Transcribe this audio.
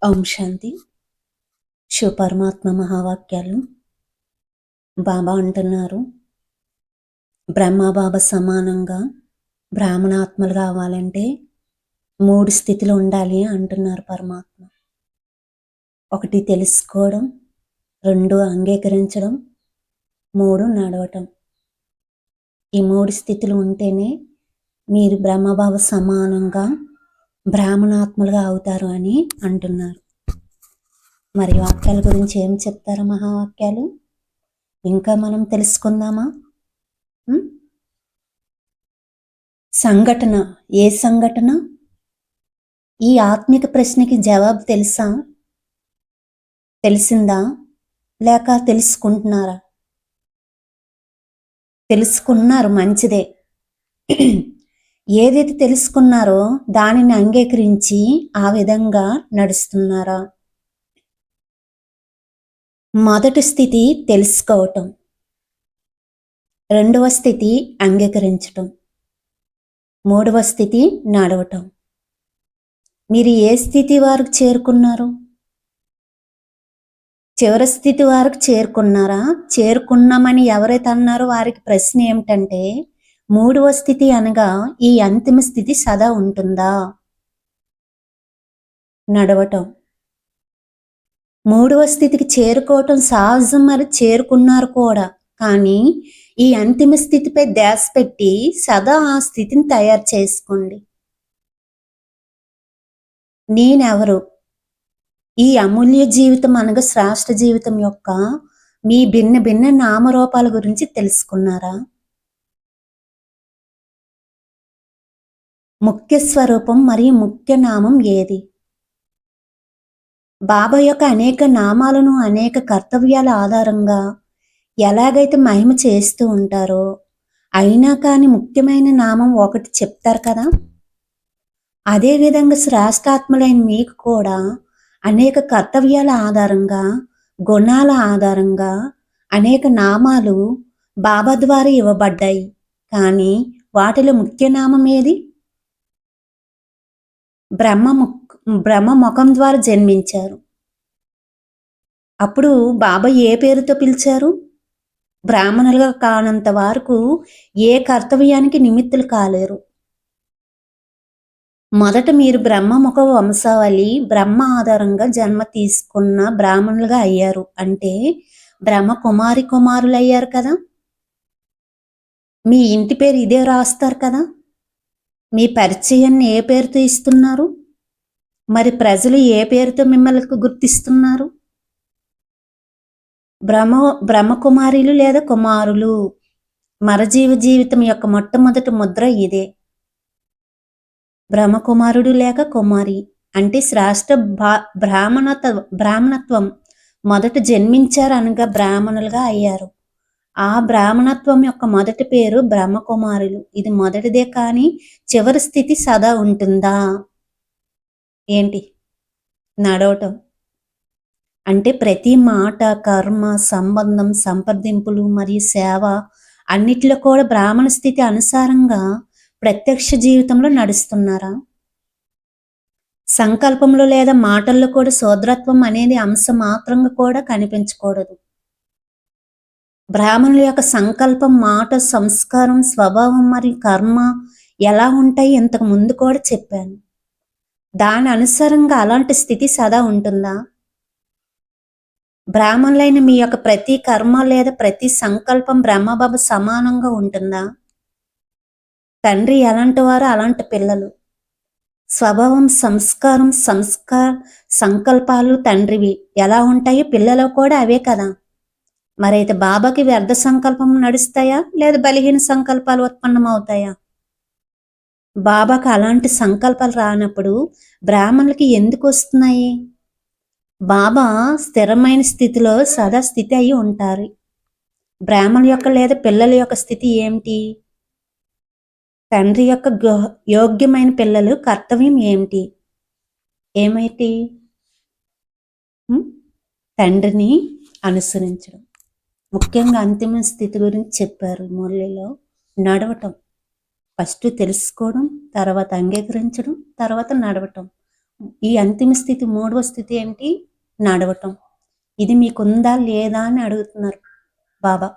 ఓం శాంతి. శివపరమాత్మ మహావాక్యాలు. బాబా అంటున్నారు, బ్రహ్మబాబా సమానంగా బ్రాహ్మణాత్మలు కావాలంటే 3 స్థితులు ఉండాలి అంటున్నారు పరమాత్మ. 1 తెలుసుకోవడం, 2 అంగీకరించడం, 3 నడవటం. ఈ 3 స్థితులు ఉంటేనే మీరు బ్రహ్మబాబా సమానంగా బ్రాహ్మణాత్మలుగా అవుతారు అని అంటున్నారు. మరి వాక్యాల గురించి ఏం చెప్తారు మహావాక్యాలు? ఇంకా మనం తెలుసుకుందామా? సంఘటన. ఏ సంఘటన? ఈ ఆత్మిక ప్రశ్నకి జవాబు తెలుసా? తెలిసిందా? లేక తెలుసుకుంటున్నారా? తెలుసుకున్నారు, మంచిదే. ఏదైతే తెలుసుకున్నారో దానిని అంగీకరించి ఆ విధంగా నడుస్తున్నారా? మొదటి స్థితి తెలుసుకోవటం, 2వ స్థితి అంగీకరించటం, 3వ స్థితి నడవటం. మీరు ఏ స్థితి వరకు చేరుకున్నారు? చివరి స్థితి వరకు చేరుకున్నారా? చేరుకున్నామని ఎవరైతే అన్నారో వారికి ప్రశ్న ఏమిటంటే, 3వ స్థితి అనగా ఈ అంతిమ స్థితి సదా ఉంటుందా? నడవటం. 3వ స్థితికి చేరుకోవటం సహజం, మరి చేరుకున్నారు కూడా. కానీ ఈ అంతిమ స్థితిపై ధ్యాస పెట్టి సదా ఆ స్థితిని తయారు చేసుకోండి. నేనెవరు? ఈ అమూల్య జీవితం అనగా శ్రేష్ఠ జీవితం యొక్క మీ భిన్న భిన్న నామరూపాల గురించి తెలుసుకున్నారా? ముఖ్య స్వరూపం మరియు ముఖ్య నామం ఏది? బాబా యొక్క అనేక నామాలను అనేక కర్తవ్యాల ఆధారంగా ఎలాగైతే మహిమ చేస్తూ ఉంటారో, అయినా కానీ ముఖ్యమైన నామం ఒకటి చెప్తారు కదా. అదేవిధంగా శ్రేష్టాత్ములైన మీకు కూడా అనేక కర్తవ్యాల ఆధారంగా, గుణాల ఆధారంగా అనేక నామాలు బాబా ద్వారా ఇవ్వబడ్డాయి. కానీ వాటిలో ముఖ్య నామం ఏది? బ్రహ్మ ముఖం ద్వారా జన్మించారు. అప్పుడు బాబా ఏ పేరుతో పిలిచారు? బ్రాహ్మణులుగా కానంత వరకు ఏ కర్తవ్యానికి నిమిత్తులు కాలేరు. మొదట మీరు బ్రహ్మముఖ వంశావళి బ్రహ్మ ఆధారంగా జన్మ తీసుకున్న బ్రాహ్మణులుగా అయ్యారు. అంటే బ్రహ్మ కుమారులు అయ్యారు కదా. మీ ఇంటి పేరు ఇదే రాస్తారు కదా. మీ పరిచయాన్ని ఏ పేరుతో ఇస్తున్నారు? మరి ప్రజలు ఏ పేరుతో మిమ్మల్ని గుర్తిస్తున్నారు? బ్రహ్మకుమారులు లేదా కుమారులు. మరజీవ జీవితం యొక్క మొట్టమొదటి ముద్ర ఇదే. బ్రహ్మకుమారుడు లేక కుమారి అంటే శ్రేష్ఠ బ్రాహ్మణత్వం. మొదట జన్మించారు అనగా బ్రాహ్మణులుగా అయ్యారు. ఆ బ్రాహ్మణత్వం యొక్క మొదటి పేరు బ్రహ్మకుమారులు. ఇది మొదటిదే, కానీ చివరి స్థితి సదా ఉంటుందా? ఏంటి? నడవటం. అంటే ప్రతి మాట, కర్మ, సంబంధం, సంప్రదింపులు మరియు సేవ అన్నిటిలో కూడా బ్రాహ్మణ స్థితి అనుసారంగా ప్రత్యక్ష జీవితంలో నడుస్తున్నారా? సంకల్పంలో లేదా మాటల్లో కూడా శూద్రత్వం అనేది అంశం మాత్రంగా కూడా కనిపించకూడదు. బ్రాహ్మణుల యొక్క సంకల్పం, మాట, సంస్కారం, స్వభావం మరియు కర్మ ఎలా ఉంటాయి ఇంతకు ముందు కూడా చెప్పాను. దాని అనుసారంగా అలాంటి స్థితి సదా ఉంటుందా? బ్రాహ్మణులైన మీ యొక్క ప్రతి కర్మ లేదా ప్రతి సంకల్పం బ్రహ్మబాబా సమానంగా ఉంటుందా? తండ్రి ఎలాంటి వారు అలాంటి పిల్లలు. స్వభావం, సంస్కారం, సంకల్పాలు తండ్రివి ఎలా ఉంటాయో పిల్లలు కూడా అవే కదా. మరైతే బాబాకి వ్యర్థ సంకల్పం నడుస్తాయా లేదా బలహీన సంకల్పాలు ఉత్పన్నం అవుతాయా? బాబాకి అలాంటి సంకల్పాలు రానప్పుడు బ్రాహ్మణులకి ఎందుకు వస్తున్నాయి? బాబా స్థిరమైన స్థితిలో సదా స్థితి అయి ఉంటారు. బ్రాహ్మణుల యొక్క లేదా పిల్లల యొక్క స్థితి ఏమిటి? తండ్రి యొక్క యోగ్యమైన పిల్లలు కర్తవ్యం ఏమిటి? ఏమైతే తండ్రిని అనుసరించడం. ముఖ్యంగా అంతిమ స్థితి గురించి చెప్పారు మురళిలో. నడవటం. ఫస్ట్ తెలుసుకోవడం, తర్వాత అంగీకరించడం, తర్వాత నడవటం. ఈ అంతిమ స్థితి, మూడవ స్థితి ఏంటి? నడవటం. ఇది మీకుందా లేదా అని అడుగుతున్నారు బాబా.